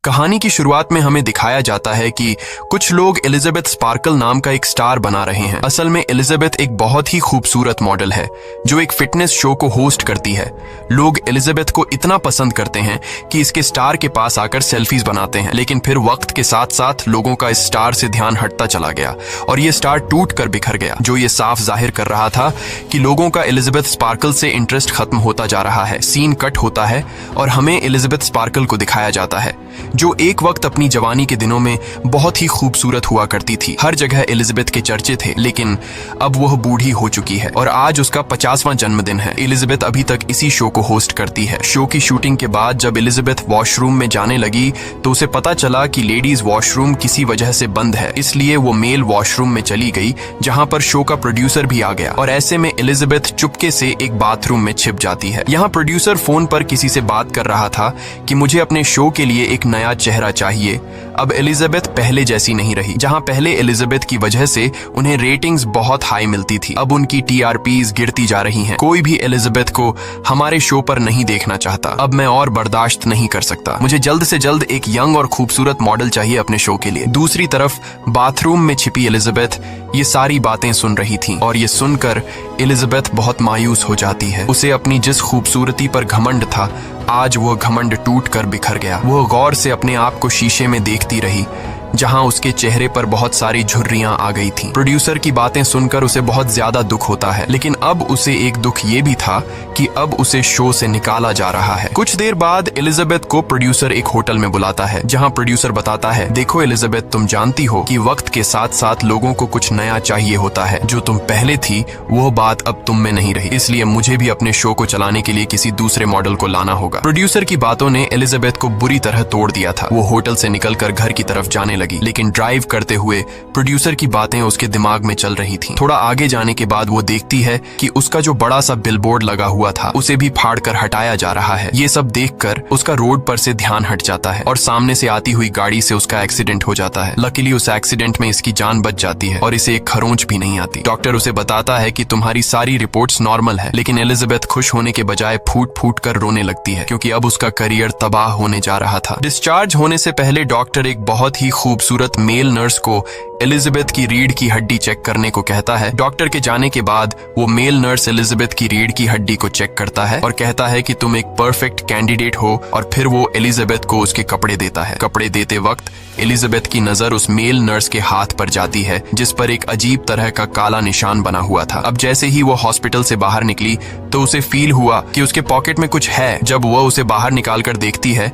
कहानी की शुरुआत में हमें दिखाया जाता है कि कुछ लोग एलिजाबेथ स्पार्कल नाम का एक स्टार बना रहे हैं। असल में एलिजाबेथ एक बहुत ही खूबसूरत मॉडल है जो एक फिटनेस शो को होस्ट करती है। लोग एलिजाबेथ को इतना पसंद करते हैं कि इसके स्टार के पास आकर सेल्फीज बनाते हैं, लेकिन फिर वक्त के साथ साथ लोगों का इस स्टार से ध्यान हटता चला गया और ये स्टार टूट कर बिखर गया, जो ये साफ जाहिर कर रहा था कि लोगों का एलिजाबेथ स्पार्कल से इंटरेस्ट खत्म होता जा रहा है। सीन कट होता है और हमें एलिजाबेथ स्पार्कल को दिखाया जाता है जो एक वक्त अपनी जवानी के दिनों में बहुत ही खूबसूरत हुआ करती थी। हर जगह एलिजाबेथ के चर्चे थे, लेकिन अब वह बूढ़ी हो चुकी है और आज उसका 50वां जन्मदिन है। एलिजाबेथ अभी तक इसी शो को होस्ट करती है। शो की शूटिंग के बाद जब एलिजाबेथ वॉशरूम में जाने लगी तो उसे पता चला कि लेडीज वॉशरूम किसी वजह से बंद है, इसलिए वो मेल वॉशरूम में चली गई जहां पर शो का प्रोड्यूसर भी आ गया और ऐसे में एलिजाबेथ चुपके से एक बाथरूम में छिप जाती है। यहाँ प्रोड्यूसर फोन पर किसी से बात कर रहा था कि मुझे अपने शो के लिए एक नया चेहरा चाहिए। अब एलिजाबेथ पहले जैसी नहीं रही। जहां पहले एलिजाबेथ की वजह से उन्हें रेटिंग्स बहुत हाई मिलती थी, अब उनकी टीआरपीज गिरती जा रही हैं। कोई भी एलिजाबेथ को हमारे शो पर नहीं देखना चाहता। अब मैं और बर्दाश्त नहीं कर सकता। मुझे जल्द से जल्द एक यंग और खूबसूरत मॉडल चाहिए अपने शो के लिए। दूसरी तरफ बाथरूम में छिपी एलिजाबेथ ये सारी बातें सुन रही थी और ये सुनकर एलिजाबेथ बहुत मायूस हो जाती है। उसे अपनी जिस खूबसूरती पर घमंड था, आज वो घमंड टूट कर बिखर गया। वो गौर से अपने आप को शीशे में देखती रही जहां उसके चेहरे पर बहुत सारी झुर्रियां आ गई थीं। प्रोड्यूसर की बातें सुनकर उसे बहुत ज्यादा दुख होता है, लेकिन अब उसे एक दुख ये भी था कि अब उसे शो से निकाला जा रहा है। कुछ देर बाद एलिजाबेथ को प्रोड्यूसर एक होटल में बुलाता है जहां प्रोड्यूसर बताता है, देखो एलिजाबेथ, तुम जानती हो कि वक्त के साथ साथ लोगों को कुछ नया चाहिए होता है। जो तुम पहले थी वो बात अब तुम में नहीं रही, इसलिए मुझे भी अपने शो को चलाने के लिए किसी दूसरे मॉडल को लाना होगा। प्रोड्यूसर की बातों ने एलिजाबेथ को बुरी तरह तोड़ दिया था। वो होटल से निकलकर घर की तरफ जाने लगी, लेकिन ड्राइव करते हुए प्रोड्यूसर की बातें उसके दिमाग में चल रही थीं। थोड़ा आगे जाने के बाद वो देखती है कि उसका जो बड़ा सा बिलबोर्ड लगा हुआ था उसे भी फाड़कर हटाया जा रहा है। ये सब देखकर उसका रोड पर से ध्यान हट जाता है और सामने से आती हुई गाड़ी से उसका एक्सीडेंट हो जाता है। लकीली उस एक्सीडेंट में इसकी जान बच जाती है और इसे एक खरोंच भी नहीं आती। डॉक्टर उसे बताता है कि तुम्हारी सारी रिपोर्ट्स नॉर्मल है, लेकिन एलिजाबेथ खुश होने के बजाय फूट फूट कर रोने लगती है क्योंकि अब उसका करियर तबाह होने जा रहा था। डिस्चार्ज होने से पहले डॉक्टर एक बहुत ही खूबसूरत मेल नर्स को एलिजाबेथ की रीढ़ की हड्डी चेक करने को कहता है। डॉक्टर के जाने के बाद वो मेल नर्स एलिजाबेथ की रीढ़ की हड्डी को चेक करता है और कहता है कि तुम एक परफेक्ट कैंडिडेट हो, और फिर वो एलिजाबेथ को उसके कपड़े देता है। कपड़े देते वक्त एलिजाबेथ की नजर उस मेल नर्स के हाथ पर जाती है जिस पर एक अजीब तरह का काला निशान बना हुआ था। अब जैसे ही वो हॉस्पिटल से बाहर निकली तो उसे फील हुआ कि उसके पॉकेट में कुछ है। जब वो उसे बाहर निकाल कर देखती है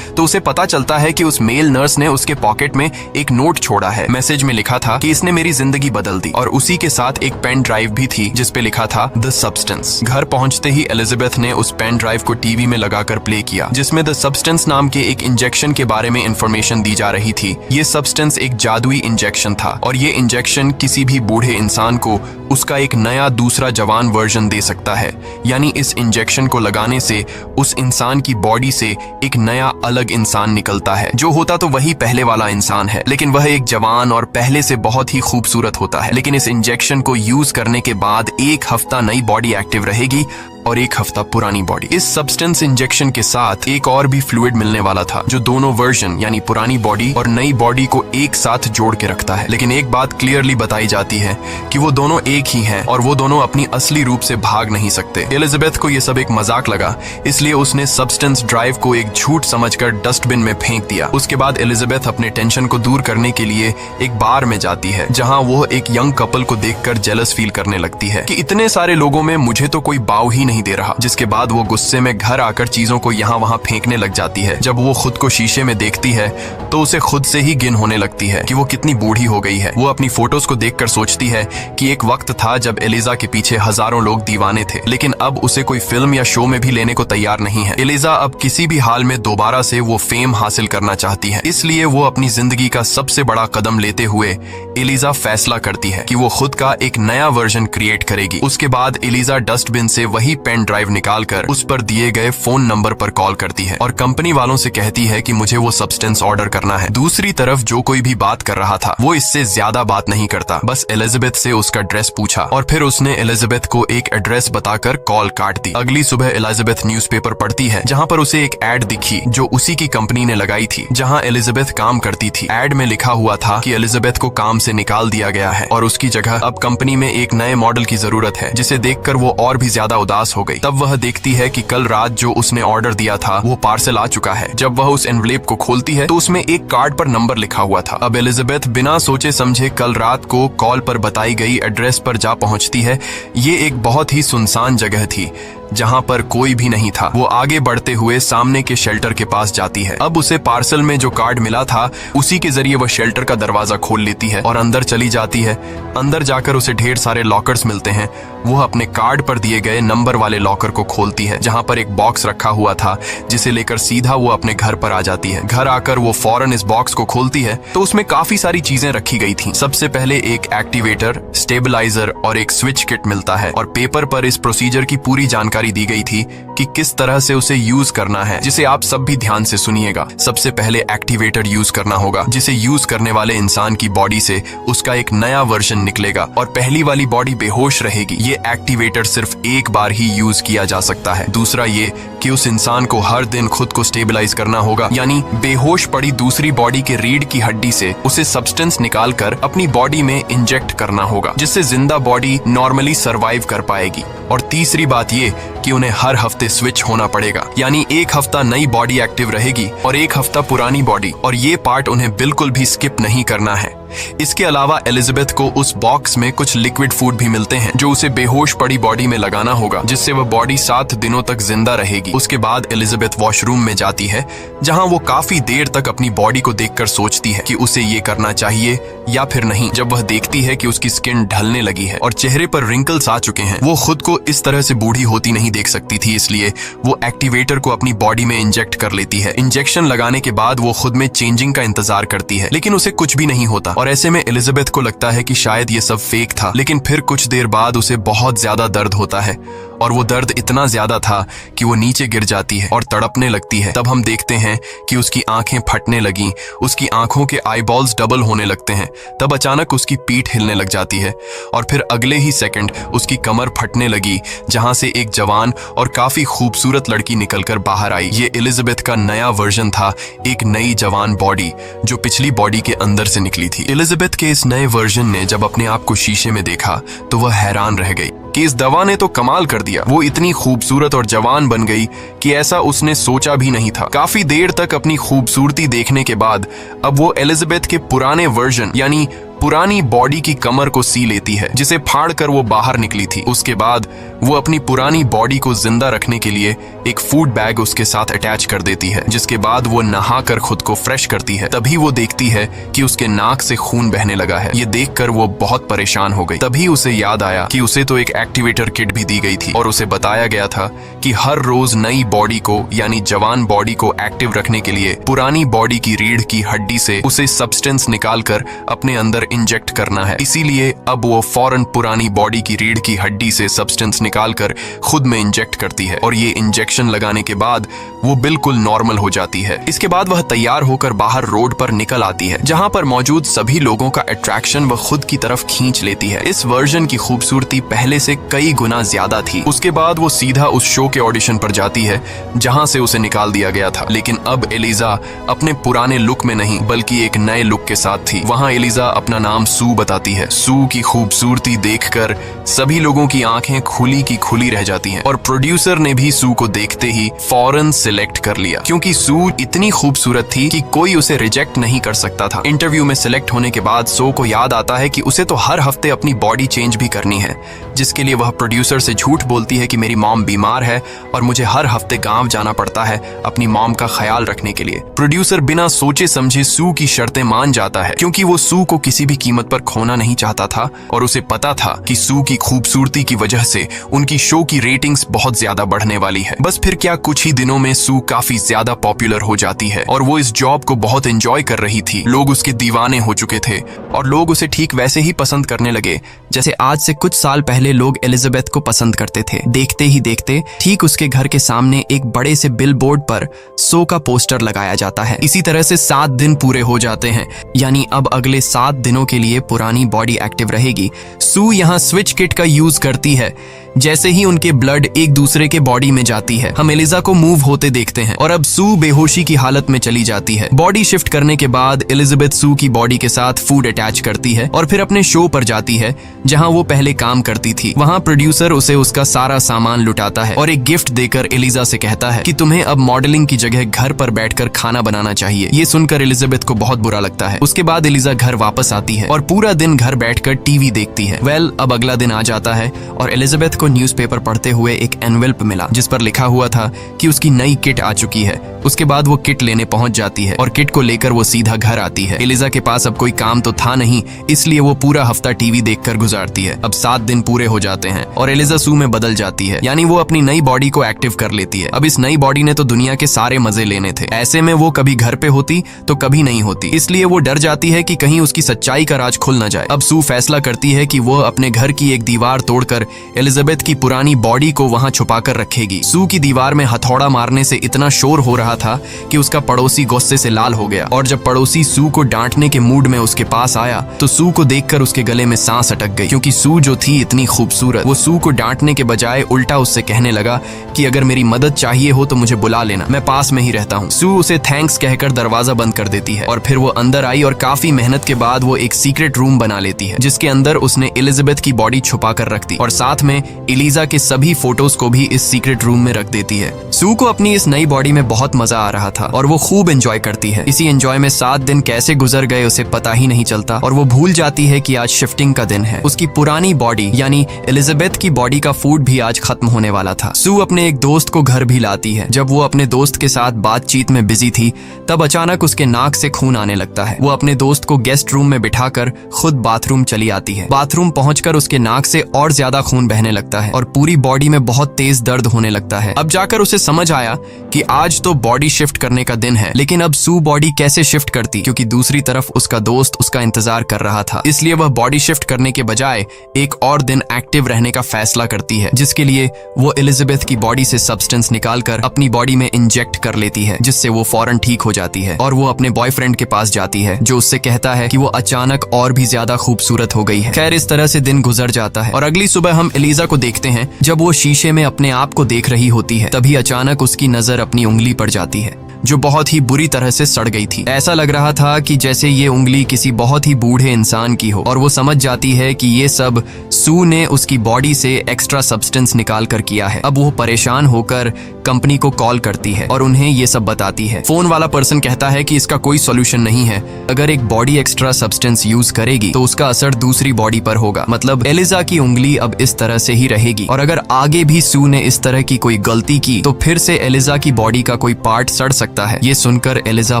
तो उसे पता चलता है कि उस मेल नर्स ने उसके पॉकेट में एक नोट छोड़ा है। मैसेज में लिखा था कि इसने मेरी जिंदगी बदल दी, और उसी के साथ एक पेन ड्राइव भी थी जिस पे लिखा था द सब्सटेंस। घर पहुंचते ही एलिजाबेथ ने उस पेन ड्राइव को टीवी में लगाकर प्ले किया जिसमें द सब्सटेंस नाम के एक इंजेक्शन के बारे में इंफॉर्मेशन दी जा रही थी। ये सब्सटेंस एक जादुई इंजेक्शन था और ये इंजेक्शन किसी भी बूढ़े इंसान को उसका एक नया दूसरा जवान वर्जन दे सकता है। यानी इस इंजेक्शन को लगाने से उस इंसान की बॉडी से एक नया अलग इंसान निकलता है। जो होता तो वही पहले वाला इंसान है, लेकिन वह एक जवान और पहले से बहुत ही खूबसूरत होता है। लेकिन इस इंजेक्शन को यूज करने के बाद एक हफ्ता नई बॉडी एक्टिव रहेगी और एक हफ्ता पुरानी बॉडी। इस सब्सटेंस इंजेक्शन के साथ एक और भी फ्लूइड मिलने वाला था जो दोनों वर्जन यानी पुरानी बॉडी और नई बॉडी को एक साथ जोड़ के रखता है। लेकिन एक बात क्लियरली बताई जाती है कि वो दोनों एक ही हैं और वो दोनों अपनी असली रूप से भाग नहीं सकते। एलिजाबेथ को ये सब एक मजाक लगा, इसलिए उसने सब्सटेंस ड्राइव को एक झूठ समझकर डस्टबिन में फेंक दिया। उसके बाद एलिजाबेथ अपने टेंशन को दूर करने के लिए एक बार में जाती है जहाँ वो एक यंग कपल को देखकर जेलस फील करने लगती है कि इतने सारे लोगों में मुझे तो कोई बाव ही नहीं दे रहा। जिसके बाद वो गुस्से में घर आकर चीजों को यहाँ वहाँ फेंकने लग जाती है। जब वो खुद को शीशे में देखती है तो उसे खुद से ही घिन होने लगती है कि वो कितनी बूढ़ी हो गई है। वो अपनी फोटोज को देखकर सोचती है कि एक वक्त था जब एलिजा के पीछे हजारों लोग दीवाने थे, लेकिन अब उसे कोई फिल्म या शो में भी लेने को तैयार नहीं है। एलिजा अब किसी भी हाल में दोबारा से वो फेम हासिल करना चाहती है, इसलिए वो अपनी जिंदगी का सबसे बड़ा कदम लेते हुए एलिजा फैसला करती है कि वो खुद का एक नया वर्जन क्रिएट करेगी। उसके बाद एलिजा डस्टबिन से वही पेन ड्राइव निकालकर उस पर दिए गए फोन नंबर पर कॉल करती है और कंपनी वालों से कहती है कि मुझे वो सब्सटेंस ऑर्डर करना है। दूसरी तरफ जो कोई भी बात कर रहा था वो इससे ज्यादा बात नहीं करता, बस एलिजाबेथ से उसका एड्रेस पूछा और फिर उसने एलिजाबेथ को एक एड्रेस बताकर कॉल काट दी। अगली सुबह एलिजाबेथ न्यूज़पेपर पढ़ती है जहाँ पर उसे एक एड दिखी जो उसी की कंपनी ने लगाई थी जहाँ एलिजाबेथ काम करती थी। एड में लिखा हुआ था कि एलिजाबेथ को काम से निकाल दिया गया है और उसकी जगह अब कंपनी में एक नए मॉडल की जरूरत है, जिसे देखकर वो और भी ज्यादा उदास हो गई। तब वह देखती है कि कल रात जो उसने ऑर्डर दिया था वो पार्सल आ चुका है। जब वह उस एनवलेप को खोलती है तो उसमें एक कार्ड पर नंबर लिखा हुआ था। अब एलिजाबेथ बिना सोचे समझे कल रात को कॉल पर बताई गई एड्रेस पर जा पहुंचती है। ये एक बहुत ही सुनसान जगह थी जहां पर कोई भी नहीं था। वो आगे बढ़ते हुए सामने के शेल्टर के पास जाती है। अब उसे पार्सल में जो कार्ड मिला था उसी के जरिए वह शेल्टर का दरवाजा खोल लेती है और अंदर चली जाती है। अंदर जाकर उसे ढेर सारे लॉकर्स मिलते हैं। वो अपने कार्ड पर दिए गए नंबर वाले लॉकर को खोलती है जहां पर एक बॉक्स रखा हुआ था, जिसे लेकर सीधा वो अपने घर पर आ जाती है। घर आकर वो फौरन इस बॉक्स को खोलती है तो उसमें काफी सारी चीजें रखी गई थी। सबसे पहले एक एक्टिवेटर, स्टेबलाइजर और एक स्विच किट मिलता है और पेपर पर इस प्रोसीजर की पूरी जानकारी दी गई थी कि किस तरह से उसे यूज करना है, जिसे आप सब भी ध्यान से सुनिएगा। सबसे पहले एक्टिवेटर यूज करना होगा, जिसे यूज करने वाले इंसान की बॉडी से उसका एक नया वर्जन निकलेगा और पहली वाली बॉडी बेहोश रहेगी। ये एक्टिवेटर सिर्फ एक बार ही यूज किया जा सकता है। दूसरा ये कि उस इंसान को हर दिन खुद को स्टेबलाइज करना होगा, यानी बेहोश पड़ी दूसरी बॉडी के रीढ़ की हड्डी से उसे सब्सटेंस निकालकर अपनी बॉडी में इंजेक्ट करना होगा, जिससे जिंदा बॉडी नॉर्मली सरवाइव कर पाएगी। और तीसरी बात ये कि उन्हें हर हफ्ते स्विच होना पड़ेगा, यानी एक हफ्ता नई बॉडी एक्टिव रहेगी और एक हफ्ता पुरानी बॉडी, और ये पार्ट उन्हें बिल्कुल भी स्किप नहीं करना है। इसके अलावा एलिजाबेथ को उस बॉक्स में कुछ लिक्विड फूड भी मिलते हैं जो उसे बेहोश पड़ी बॉडी में लगाना होगा, जिससे वह बॉडी 7 दिनों तक जिंदा रहेगी। उसके बाद एलिजाबेथ वॉशरूम में जाती है जहां वो काफी देर तक अपनी बॉडी को देखकर सोचती है कि उसे ये करना चाहिए या फिर नहीं। जब वह देखती है कि उसकी स्किन ढलने लगी है और चेहरे पर रिंकल्स आ चुके हैं, वो खुद को इस तरह से बूढ़ी होती नहीं देख सकती थी, इसलिए वो एक्टिवेटर को अपनी बॉडी में इंजेक्ट कर लेती है। इंजेक्शन लगाने के बाद वो खुद में चेंजिंग का इंतजार करती है, लेकिन उसे कुछ भी नहीं होता और ऐसे में एलिजाबेथ को लगता है कि शायद ये सब फेक था। लेकिन फिर कुछ देर बाद उसे बहुत ज्यादा दर्द होता है और वो दर्द इतना ज्यादा था कि वो नीचे गिर जाती है और तड़पने लगती है। तब हम देखते हैं कि उसकी आंखें फटने लगीं, उसकी आंखों के आईबॉल्स डबल होने लगते हैं। तब अचानक उसकी पीठ हिलने लग जाती है और फिर अगले ही सेकंड उसकी कमर फटने लगी, जहां से एक जवान और काफी खूबसूरत लड़की निकलकर बाहर आई। ये एलिजाबेथ का नया वर्जन था, एक नई जवान बॉडी जो पिछली बॉडी के अंदर से निकली थी। एलिजाबेथ के इस नए वर्जन ने जब अपने आप को शीशे में देखा तो वह हैरान रह गई कि इस दवा ने तो कमाल कर दिया। वो इतनी खूबसूरत और जवान बन गई कि ऐसा उसने सोचा भी नहीं था। काफी देर तक अपनी खूबसूरती देखने के बाद अब वो एलिजाबेथ के पुराने वर्जन यानी पुरानी बॉडी की कमर को सी लेती है, जिसे फाड़ कर वो बाहर निकली थी। उसके बाद वो अपनी पुरानी बॉडी को जिंदा रखने के लिए एक फूड बैग उसके साथ अटैच कर देती है, जिसके बाद वो नहाकर खुद को फ्रेश करती है। तभी वो देखती है कि उसके नाक से खून बहने लगा है। ये देखकर वो बहुत परेशान हो गई। तभी उसे याद आया कि उसे तो एक एक्टिवेटर किट भी दी गई थी और उसे बताया गया था कि हर रोज नई बॉडी को यानी जवान बॉडी को एक्टिव रखने के लिए पुरानी बॉडी की रीढ़ की हड्डी से उसे सब्सटेंस निकालकर अपने अंदर इंजेक्ट करना है। इसीलिए अब वो फौरन पुरानी बॉडी की रीढ़ की हड्डी से सब्सटेंस निकालकर खुद में इंजेक्ट करती है और ये इंजेक्शन लगाने के बाद वो बिल्कुल नॉर्मल हो जाती है। इसके बाद वह तैयार होकर बाहर रोड पर निकल आती है, जहां पर मौजूद सभी लोगों का अट्रैक्शन वह खुद की तरफ खींच लेती है। इस वर्जन की खूबसूरती पहले से कई गुना ज्यादा थी। उसके बाद वो सीधा उस शो के ऑडिशन पर जाती है जहां से उसे निकाल दिया गया था, लेकिन अब एलिजा अपने पुराने लुक में नहीं बल्कि एक नए लुक के साथ थी। वहां एलिजा अपना नाम सू बताती है। सू की खूबसूरती देखकर सभी लोगों की आंखें खुली की खुली रह जाती हैं और प्रोड्यूसर ने भी सू को देखते ही फौरन सिलेक्ट कर लिया, क्योंकि सू इतनी खूबसूरत थी कि कोई उसे रिजेक्ट नहीं कर सकता था। इंटरव्यू में सिलेक्ट होने के बाद सू को याद आता है कि उसे तो हर हफ्ते अपनी बॉडी चेंज भी करनी है, जिसके लिए वह प्रोड्यूसर से झूठ बोलती है कि मेरी मॉम बीमार है और मुझे हर हफ्ते गांव जाना पड़ता है अपनी मॉम का ख्याल रखने के लिए। प्रोड्यूसर बिना सोचे समझे सू की शर्तें मान जाता है, क्योंकि वो सू को किसी भी कीमत पर खोना नहीं चाहता था और उसे पता था कि सू की खूबसूरती की वजह से उनकी शो की रेटिंग्स बहुत ज्यादा बढ़ने वाली है। बस फिर क्या कुछ ही दिनों में सू काफी ज्यादा पॉपुलर हो जाती है और वो इस जॉब को बहुत एंजॉय कर रही थी। लोग उसके दीवाने हो चुके थे और लोग उसे ठीक वैसे ही पसंद करने लगे जैसे आज से कुछ साल पहले लोग एलिजाबेथ को पसंद करते थे। देखते ही देखते ठीक उसके घर के सामने एक बड़े से बिलबोर्ड पर सो का पोस्टर लगाया जाता है। इसी तरह से 7 दिन पूरे हो जाते हैं, यानी अब अगले 7 दिनों के लिए पुरानी बॉडी एक्टिव रहेगी। सू यहाँ स्विच किट का यूज करती है। जैसे ही उनके ब्लड एक दूसरे के बॉडी में जाती है, हम एलिजा को मूव होते देखते हैं और अब सू बेहोशी की हालत में चली जाती है। बॉडी शिफ्ट करने के बाद एलिजाबेथ सू की बॉडी के साथ फूड अटैच करती है और फिर अपने शो पर जाती है जहां वो पहले काम करती थी। वहां प्रोड्यूसर उसे उसका सारा सामान लुटाता है और एक गिफ्ट देकर एलिजा से कहता है कि तुम्हें अब मॉडलिंग की जगह घर पर बैठकर खाना बनाना चाहिए। ये सुनकर एलिजाबेथ को बहुत बुरा लगता है। उसके बाद एलिजा घर वापस आती है और पूरा दिन घर बैठकर टीवी देखती है। अब अगला दिन आ जाता है और एलिजाबेथ को न्यूज़पेपर पढ़ते हुए एक एनवेल्प मिला जिस पर लिखा हुआ था कि उसकी नई किट आ चुकी है। उसके बाद वो किट लेने पहुंच जाती है और किट को लेकर वो सीधा घर आती है। एलिजा के पास अब कोई काम तो था नहीं, इसलिए वो पूरा हफ्ता टीवी देखकर गुजारती है। अब 7 दिन पूरे हो जाते हैं और एलिजा सू में बदल जाती है, यानी वो अपनी नई बॉडी को एक्टिव कर लेती है। अब इस नई बॉडी ने तो दुनिया के सारे मजे लेने थे। ऐसे में वो कभी घर पे होती तो कभी नहीं होती, इसलिए वो डर जाती है कि कहीं उसकी सच्चाई का राज खुल न जाए। अब सू फैसला करती है कि वो अपने घर की एक दीवार तोड़कर एलिजाबेथ की पुरानी बॉडी को वहां छुपाकर रखेगी। सू की दीवार में हथौड़ा मारने से इतना शोर हो रहा था कि उसका पड़ोसी गुस्से से लाल हो गया और जब पड़ोसी सू को डांटने के मूड में उसके पास आया तो सू को देखकर उसके गले में सांस अटक गई, क्योंकि सू जो थी इतनी खूबसूरत। वो सू को डांटने के बजाय उल्टा उससे कहने लगा कि अगर मेरी मदद चाहिए हो तो मुझे बुला लेना, मैं पास में ही रहता हूँ। सू उसे थैंक्स कहकर दरवाजा बंद कर देती है और फिर वो अंदर आई और काफी मेहनत के बाद वो एक सीक्रेट रूम बना लेती है जिसके अंदर उसने एलिजाबेथ की बॉडी छुपा कर रख दी और साथ में एलिजा के सभी फोटोज को भी इस सीक्रेट रूम में रख देती है। सू को अपनी इस नई बॉडी में बहुत मजा आ रहा था और वो खूब एंजॉय करती है। इसी एंजॉय में 7 दिन कैसे गुजर गए उसे पता ही नहीं चलता और वो भूल जाती है कि आज शिफ्टिंग का दिन है। उसकी पुरानी बॉडी यानी एलिजाबेथ की बॉडी का फूड भी आज खत्म होने वाला था। सू अपने एक दोस्त को घर भी लाती है। जब वो अपने दोस्त के साथ बातचीत में बिजी थी तब अचानक उसके नाक से खून आने लगता है। वो अपने दोस्त को गेस्ट रूम में बिठाकर खुद बाथरूम चली आती है। बाथरूम पहुंचकर उसके नाक से और ज्यादा खून बहने लगता है और पूरी बॉडी में बहुत तेज दर्द होने लगता है। अब जाकर उसे समझ आया कि आज तो बॉडी शिफ्ट करने का दिन है, लेकिन अब सू बॉडी कैसे शिफ्ट करती, क्योंकि दूसरी तरफ उसका दोस्त उसका इंतजार कर रहा था। इसलिए वह बॉडी शिफ्ट करने के बजाय एक और दिन एक्टिव रहने का फैसला करती है, जिसके लिए वो एलिजाबेथ की बॉडी से सब्सटेंस निकालकर अपनी बॉडी में इंजेक्ट कर लेती है, जिससे वो फौरन ठीक हो जाती है और वो अपने बॉयफ्रेंड के पास जाती है जो उससे कहता है कि वो अचानक और भी ज्यादा खूबसूरत हो गई है। खैर इस तरह से दिन गुजर जाता है और अगली सुबह हम एलिजा को देखते हैं। जब वो शीशे में अपने आप को देख रही होती है तभी अचानक उसकी नजर अपनी उंगली पर जाती है जो बहुत ही बुरी तरह से सड़ गई थी। ऐसा लग रहा था कि जैसे ये उंगली किसी बहुत ही बूढ़े इंसान की हो और वो समझ जाती है कि ये सब सू ने उसकी बॉडी से एक्स्ट्रा सब्सटेंस निकाल कर किया है। अब वो परेशान होकर कंपनी को कॉल करती है और उन्हें ये सब बताती है। फोन वाला पर्सन कहता है कि इसका कोई सॉल्यूशन नहीं है। अगर एक बॉडी एक्स्ट्रा सब्सटेंस यूज करेगी तो उसका असर दूसरी बॉडी पर होगा, मतलब एलिजा की उंगली अब इस तरह से ही रहेगी और अगर आगे भी सू ने इस तरह की कोई गलती की तो फिर से एलिजा की बॉडी का कोई पार्ट सड़ सकता है। ये सुनकर एलिजा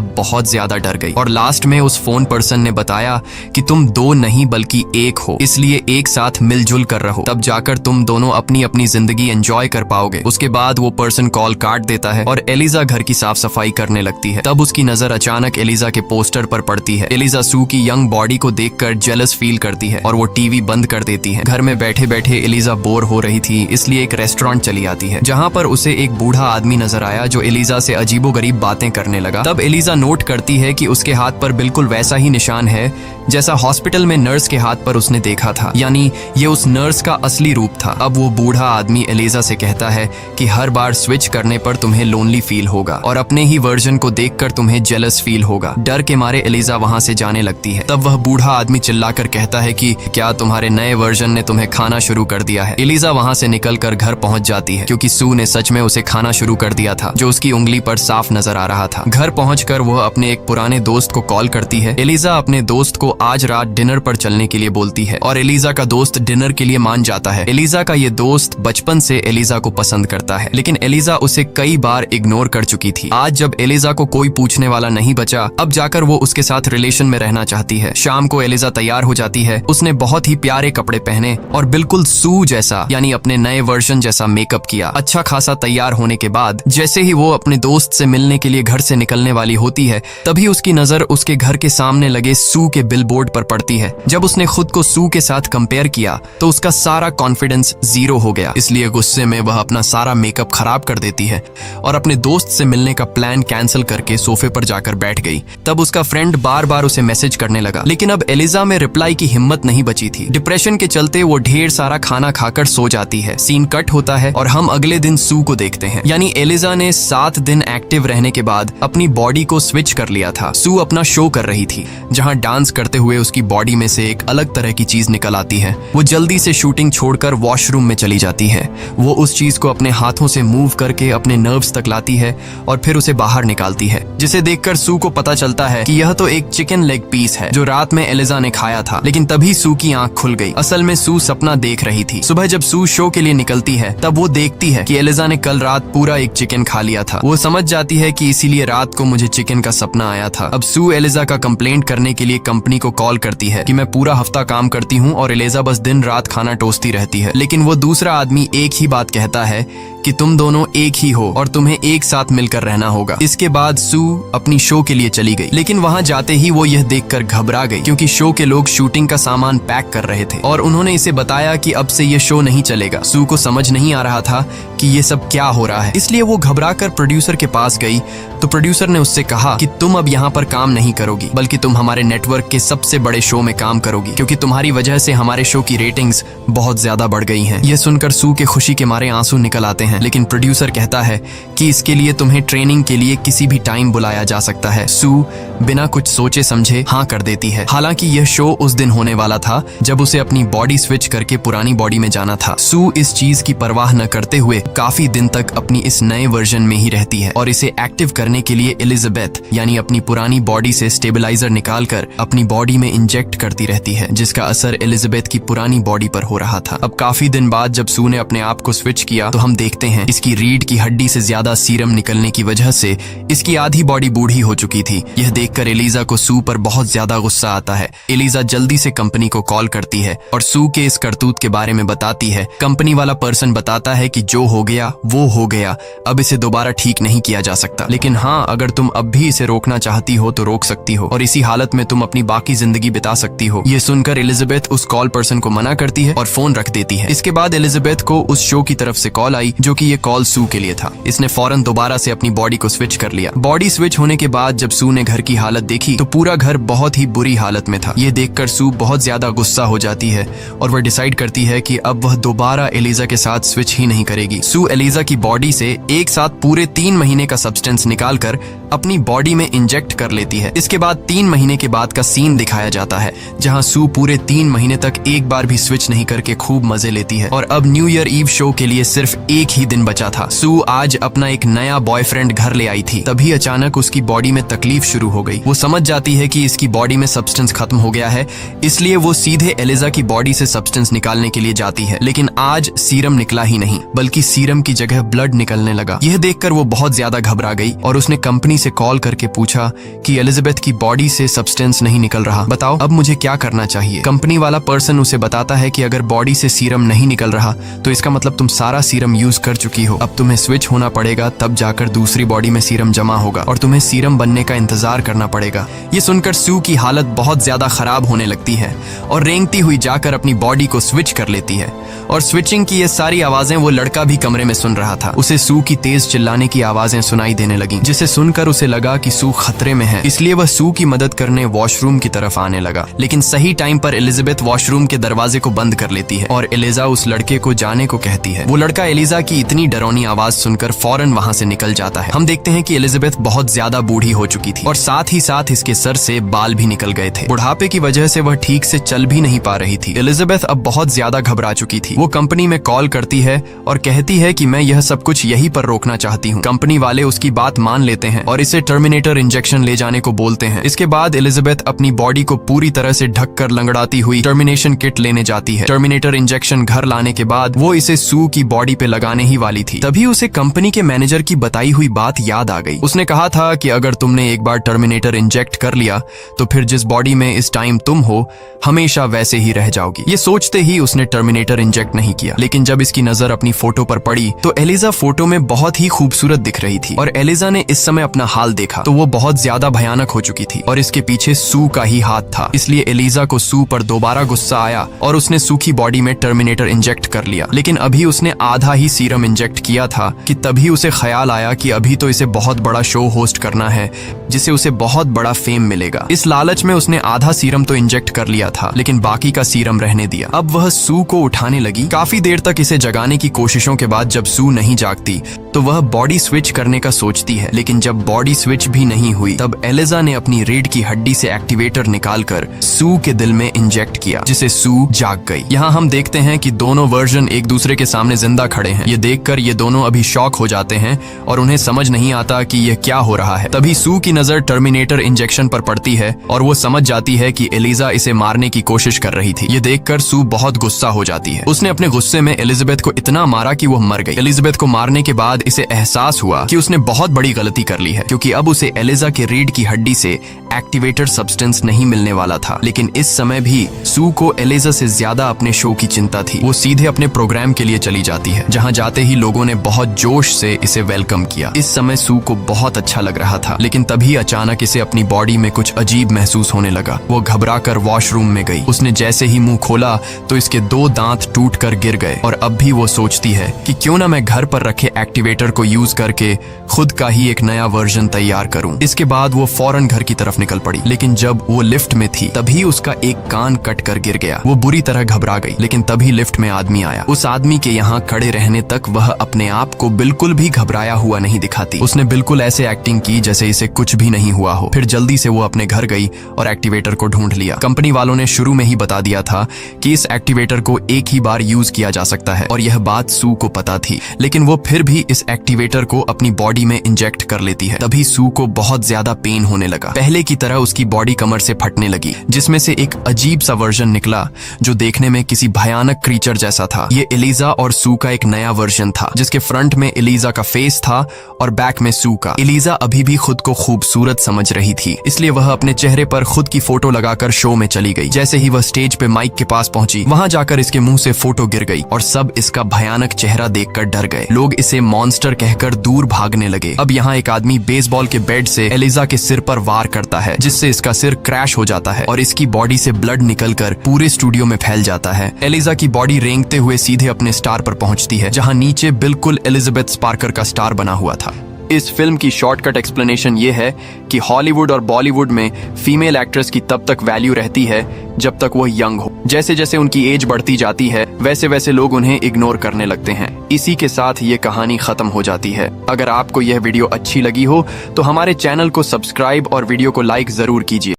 बहुत ज्यादा डर गई और लास्ट में उस फोन पर्सन ने बताया कि तुम 2 नहीं बल्कि 1 हो, इसलिए एक साथ मिलजुल कर रहो, तब जाकर तुम दोनों अपनी अपनी जिंदगी एंजॉय कर पाओगे। उसके बाद वो पर्सन कॉल काट देता है और एलिजा घर की साफ सफाई करने लगती है। तब उसकी नजर अचानक एलिजा के पोस्टर पर पड़ती है। एलिजा सू की यंग बॉडी को देखकर जेलस फील करती है और वो टीवी बंद कर देती है। घर में बैठे बैठे एलिजा बोर हो रही थी, इसलिए एक रेस्टोरेंट चली आती है जहाँ पर उसे एक बूढ़ा आदमी नजर आया जो एलिजा से अजीबोगरीब बातें करने लगा। तब एलिजा नोट करती है कि उसके हाथ पर बिल्कुल वैसा ही निशान है जैसा हॉस्पिटल में नर्स के हाथ पर उसने देखा था, यानी ये उस नर्स का असली रूप था। अब वो बूढ़ा आदमी एलिजा से कहता है कि हर बार स्विच करने पर तुम्हें लोनली फील होगा और अपने ही वर्जन को देखकर तुम्हें जेलस फील होगा। डर के मारे एलिजा वहां से जाने लगती है। तब वह बूढ़ा आदमी चिल्लाकर कहता है कि क्या तुम्हारे नए वर्जन ने तुम्हें खाना शुरू कर दिया है। एलिजा वहां से निकलकर घर पहुंच जाती है क्योंकि सू ने सच में उसे खाना शुरू कर दिया था जो उसकी उंगली पर साफ नजर नजर आ रहा था। घर पहुंचकर वह अपने एक पुराने दोस्त को कॉल करती है। एलिजा अपने दोस्त को आज रात डिनर पर चलने के लिए बोलती है और एलिजा का दोस्त डिनर के लिए मान जाता है। एलिजा का ये दोस्त बचपन से एलिजा को पसंद करता है, लेकिन एलिजा उसे कई बार इग्नोर कर चुकी थी। आज जब एलिजा को कोई पूछने वाला नहीं बचा, अब जाकर वो उसके साथ रिलेशन में रहना चाहती है। शाम को एलिजा तैयार हो जाती है। उसने बहुत ही प्यारे कपड़े पहने और बिल्कुल सू जैसा यानी अपने नए वर्जन जैसा मेकअप किया। अच्छा खासा तैयार होने के बाद जैसे ही वो अपने दोस्त से मिलने के लिए घर से निकलने वाली होती है, तभी उसकी नजर उसके घर के सामने लगे सू के बिलबोर्ड पर पड़ती है। जब उसने खुद को सू के साथ कंपेयर किया तो उसका सारा कॉन्फिडेंस जीरो हो गया। इसलिए गुस्से में वह अपना सारा मेकअप खराब कर देती है और अपने दोस्त से मिलने का प्लान कैंसिल करके सोफे पर जाकर बैठ गई। तब उसका फ्रेंड बार बार उसे मैसेज करने लगा, लेकिन अब एलिजा में रिप्लाई की हिम्मत नहीं बची थी। डिप्रेशन के चलते वो ढेर सारा खाना खाकर सो जाती है। सीन कट होता है और हम अगले दिन सू को देखते हैं। यानी एलिजा ने 7 दिन एक्टिव रहने के बाद अपनी बॉडी को स्विच कर लिया था। सू अपना शो कर रही थी, जहां डांस करते हुए उसकी बॉडी में से एक अलग तरह की चीज निकल आती है। वो जल्दी से शूटिंग छोड़कर वॉशरूम में चली जाती है। वो उस चीज को अपने हाथों से मूव करके अपने नर्व्स तक लाती है और फिर उसे बाहर निकालती है, जिसे देखकर सू को पता चलता है कि यह तो एक चिकन लेग पीस है जो रात में एलिजा ने खाया था। लेकिन तभी सू की आंख खुल गई। असल में सू सपना देख रही थी। सुबह जब सू शो के लिए निकलती है, तब वो देखती है कि एलिजा ने कल रात पूरा एक चिकन खा लिया था। वो समझ जाती है कि इसीलिए रात को मुझे चिकन का सपना आया था। अब सू एलिजा का कंप्लेंट करने के लिए कंपनी को कॉल करती है कि मैं पूरा हफ्ता काम करती हूँ और एलिजा बस दिन रात खाना टोसती रहती है। लेकिन वो दूसरा आदमी एक ही बात कहता है कि तुम दोनों एक ही हो और तुम्हें एक साथ मिलकर रहना होगा। इसके बाद सू अपनी शो के लिए चली गई, लेकिन वहां जाते ही वो यह देखकर घबरा गई क्योंकि शो के लोग शूटिंग का सामान पैक कर रहे थे और उन्होंने इसे बताया कि अब से ये शो नहीं चलेगा। सू को समझ नहीं आ रहा था कि ये सब क्या हो रहा है, इसलिए वो घबराकर प्रोड्यूसर के पास गई तो प्रोड्यूसर ने उससे कहा कि तुम अब यहाँ पर काम नहीं करोगी, बल्कि तुम हमारे नेटवर्क के सबसे बड़े शो में काम करोगी, क्योंकि तुम्हारी वजह से हमारे शो की रेटिंग्स बहुत ज्यादा बढ़ गई हैं। यह सुनकर सू के खुशी के मारे आंसू निकल आते हैं, लेकिन प्रोड्यूसर कहता है कि इसके लिए तुम्हें ट्रेनिंग के लिए किसी भी टाइम बुलाया जा सकता है। सू बिना कुछ सोचे समझे हाँ कर देती है। हालांकि यह शो उस दिन होने वाला था जब उसे अपनी बॉडी स्विच करके पुरानी बॉडी में जाना था। सू इस चीज की परवाह न करते हुए काफी दिन तक अपनी इस नए वर्जन में ही रहती है और इसे एक्टिव करने के लिए एलिजाबेथ यानी अपनी पुरानी बॉडी से स्टेबलाइजर निकालकर अपनी बॉडी में इंजेक्ट करती रहती है, जिसका असर एलिजाबेथ की पुरानी बॉडी पर हो रहा था। अब काफी दिन बाद जब सू ने अपने आप को स्विच किया तो हम देखते हैं इसकी रीढ़ की हड्डी से ज्यादा सीरम निकलने की वजह से इसकी आधी बॉडी बूढ़ी हो चुकी थी। यह देखकर एलिजा को सू पर बहुत ज्यादा गुस्सा आता है। एलिजा जल्दी से कंपनी को कॉल करती है और सू के इस करतूत के बारे में बताती है। कंपनी वाला पर्सन बताता है कि जो हो गया वो हो गया, अब इसे दोबारा ठीक नहीं किया जा सकता, लेकिन हाँ अगर तुम अब भी इसे रोकना चाहती हो तो रोक सकती हो और इसी हालत में तुम अपनी बाकी जिंदगी बिता सकती हो। ये सुनकर एलिजाबेथ उस कॉल पर्सन को मना करती है और फोन रख देती है। इसके बाद एलिजाबेथ को उस शो की तरफ से कॉल आई, जो कि ये कॉल सू के लिए था। इसने फौरन दोबारा से अपनी बॉडी को स्विच कर लिया। बॉडी स्विच होने के बाद जब सू ने घर की हालत देखी तो पूरा घर बहुत ही बुरी हालत में था। ये देखकर सू बहुत ज्यादा गुस्सा हो जाती है और वह डिसाइड करती है कि अब वह दोबारा एलिजा के साथ स्विच ही नहीं करेगी। सू एलिजा की बॉडी से एक साथ पूरे 3 महीने का सब्सटेंस निकालकर अपनी बॉडी में इंजेक्ट कर लेती है। इसके बाद 3 महीने के बाद का सीन दिखाया जाता है, जहां सू पूरे 3 महीने तक एक बार भी स्विच नहीं करके खूब मजे लेती है और अब न्यू ईयर ईव शो के लिए सिर्फ एक ही दिन बचा था। सू आज अपना एक नया बॉयफ्रेंड घर ले आई थी, तभी अचानक उसकी बॉडी में तकलीफ शुरू हो गई। वो समझ जाती है कि इसकी बॉडी में सब्सटेंस खत्म हो गया है, इसलिए वो सीधे एलिजा की बॉडी से सब्सटेंस निकालने के लिए जाती है। लेकिन आज सीरम निकला ही नहीं, बल्कि सीरम की जगह ब्लड निकलने लगा। यह देखकर वो बहुत ज्यादा घबरा गई और उसने कंपनी से कॉल करके पूछा कि एलिजाबेथ की बॉडी से सब्सटेंस नहीं निकल रहा, बताओ अब मुझे क्या करना चाहिए। कंपनी वाला पर्सन उसे बताता है कि अगर बॉडी से सीरम नहीं निकल रहा तो इसका मतलब तुम सारा सीरम यूज कर चुकी हो। अब तुम्हें स्विच होना पड़ेगा, तब जाकर दूसरी बॉडी में सीरम जमा होगा और तुम्हें सीरम बनने का इंतजार करना पड़ेगा। ये सुनकर सू की हालत बहुत ज्यादा खराब होने लगती है और रेंगती हुई जाकर अपनी बॉडी को स्विच कर लेती है और स्विचिंग की ये सारी आवाजें वो लड़का भी कमरे में सुन रहा था। उसे सू की तेज चिल्लाने की आवाजें सुनाई देने लगी, जिसे सुनकर उसे लगा कि सू खतरे में है, इसलिए वह सू की मदद करने वॉशरूम की तरफ आने लगा। लेकिन सही टाइम पर एलिजाबेथ वॉशरूम के दरवाजे को बंद कर लेती है और एलिजा उस लड़के को जाने को कहती है। वो लड़का एलिजा की इतनी डरावनी आवाज सुनकर फौरन वहां से निकल जाता है। हम देखते हैं कि एलिजाबेथ बहुत ज्यादा बूढ़ी हो चुकी थी और साथ साथ ही साथ इसके सर से बाल भी निकल गए थे। बुढ़ापे की वजह से वह ठीक से चल भी नहीं पा रही थी। एलिजाबेथ अब बहुत ज्यादा घबरा चुकी थी। वो कंपनी में कॉल करती है और कहती है कि मैं यह सब कुछ यहीं पर रोकना चाहती हूँ। कंपनी वाले उसकी बात मान लेते हैं और इसे टर्मिनेटर इंजेक्शन ले जाने को बोलते हैं। इसके बाद एलिजाबेथ अपनी बॉडी को पूरी तरह से ढककर लंगड़ाती हुई टर्मिनेशन किट लेने जाती है। टर्मिनेटर इंजेक्शन घर लाने के बाद वो इसे सू की बॉडी पे लगाने ही वाली थी। तभी उसे कंपनी के मैनेजर की बताई हुई बात याद आ गई। उसने कहा था कि अगर तुमने एक बार टर्मिनेटर इंजेक्ट कर लिया तो फिर जिस बॉडी में इस टाइम तुम हो हमेशा वैसे ही रह जाओगी। ये सोचते ही उसने टर्मिनेटर इंजेक्ट नहीं किया। लेकिन जब इसकी नजर अपनी फोटो पर पड़ी तो एलिजा फोटो में बहुत ही खूबसूरत दिख रही थी और एलिजा ने इस समय अपना हाल देखा तो वो बहुत ज्यादा भयानक हो चुकी थी और इसके पीछे सू का ही हाथ था। इसलिए एलिजा को सू पर दोबारा गुस्सा आया और उसने सू की बॉडी में टर्मिनेटर इंजेक्ट कर लिया। लेकिन अभी उसने आधा ही सीरम इंजेक्ट किया था कि तभी उसे ख्याल आया कि अभी तो इसे बहुत बड़ा शो होस्ट करना है जिससे उसे बहुत बड़ा फेम मिलेगा। इस लालच में उसने आधा सीरम तो इंजेक्ट कर लिया था लेकिन बाकी का सीरम रहने दिया। अब वह सू को उठाने लगी। काफी देर तक इसे जगाने की कोशिशों के बाद जब सू नहीं जागती तो वह बॉडी स्विच करने का सोचती है। लेकिन जब बॉडी स्विच भी नहीं हुई तब एलिजा ने अपनी रीढ़ की हड्डी से एक्टिवेटर निकालकर सू के दिल में इंजेक्ट किया जिसे सू जाग गई। यहाँ हम देखते हैं कि दोनों वर्जन एक दूसरे के सामने जिंदा खड़े हैं। ये देखकर ये दोनों अभी शॉक हो जाते हैं और उन्हें समझ नहीं आता कि यह क्या हो रहा है। तभी सू की नजर टर्मिनेटर इंजेक्शन पर पड़ती है और वो समझ जाती है कि एलिजा इसे मारने की कोशिश कर रही थी। ये देखकर सू बहुत गुस्सा हो जाती है। उसने अपने गुस्से में एलिजाबेथ को इतना मारा कि वो मर गई। एलिजाबेथ को मारने के बाद इसे एहसास हुआ कि उसने बहुत बड़ी गलती कर ली है क्योंकि अब उसे एलिजा के रीढ़ की हड्डी से एक्टिवेटर सब्सटेंस नहीं मिलने वाला था। लेकिन इस समय भी सू को एलिजा से ज्यादा अपने शो की चिंता थी। वो सीधे अपने प्रोग्राम के लिए चली जाती है जहां जाते ही लोगों ने बहुत जोश से इसे वेलकम किया। इस समय सू को बहुत अच्छा लग रहा था लेकिन तभी अचानक इसे अपनी बॉडी में कुछ अजीब महसूस होने लगा। वो घबराकर वॉशरूम में गई। उसने जैसे ही मुंह खोला तो इसके 2 दांत टूटकर गिर गए और अब भी वो सोचती है कि क्यों ना मैं घर पर रखे एक्टिवेटर को यूज करके खुद का ही एक नया वर्जन तैयार करूं। इसके बाद वो फौरन घर की तरफ निकल पड़ी। लेकिन जब वो लिफ्ट में थी तभी उसका एक कान कट कर गिर गया। वो बुरी तरह घबरा गई। लेकिन तभी लिफ्ट में आदमी आया। उस आदमी के यहाँ खड़े रहने तक वह अपने आप को बिल्कुल भी घबराया हुआ नहीं दिखाती। उसने बिल्कुल ऐसे एक्टिंग की जैसे इसे कुछ भी नहीं हुआ हो। फिर जल्दी से वो अपने घर गई और एक्टिवेटर को ढूंढ लिया। कंपनी वालों ने शुरू में ही बता दिया था कि इस एक्टिवेटर को एक ही बार यूज किया जा सकता है और यह बात सू को पता थी। लेकिन वो फिर भी इस एक्टिवेटर को अपनी बॉडी में इंजेक्ट कर लेती है। तभी सू को बहुत ज्यादा पेन होने लगा। पहले की तरह उसकी बॉडी कमर से फटने लगी जिसमें से एक अजीब सा वर्जन निकला जो देखने में किसी भयानक क्रीचर जैसा था। ये एलिजा और सू का एक नया वर्जन था जिसके फ्रंट में एलिजा का फेस था और बैक में सू का। एलिजा अभी भी खुद को खूबसूरत समझ रही थी इसलिए वह अपने चेहरे पर खुद की फोटो लगाकर शो में चली गई। जैसे ही वह स्टेज पे माइक के पास पहुंची वहां जाकर इसके मुंह से फोटो गिर गई और सब इसका भयानक चेहरा देखकर डर गए। लोग इसे मॉन्स्टर कहकर दूर भागने लगे। अब यहाँ एक आदमी बेसबॉल के बैट से एलिजा के सिर पर वार करता है जिससे इसका सिर क्रैश हो जाता है और इसकी बॉडी से ब्लड निकलकर पूरे स्टूडियो में फैल जाता है। एलिजा की बॉडी रेंगते हुए सीधे अपने स्टार पर पहुंचती है जहां नीचे बिल्कुल एलिजाबेथ स्पार्कर का स्टार बना हुआ था। इस फिल्म की शॉर्टकट एक्सप्लेनेशन ये है कि हॉलीवुड और बॉलीवुड में फीमेल एक्ट्रेस की तब तक वैल्यू रहती है जब तक वो यंग हो। जैसे जैसे उनकी एज बढ़ती जाती है वैसे वैसे लोग उन्हें इग्नोर करने लगते हैं। इसी के साथ ये कहानी खत्म हो जाती है। अगर आपको यह वीडियो अच्छी लगी हो तो हमारे चैनल को सब्सक्राइब और वीडियो को लाइक जरूर कीजिए।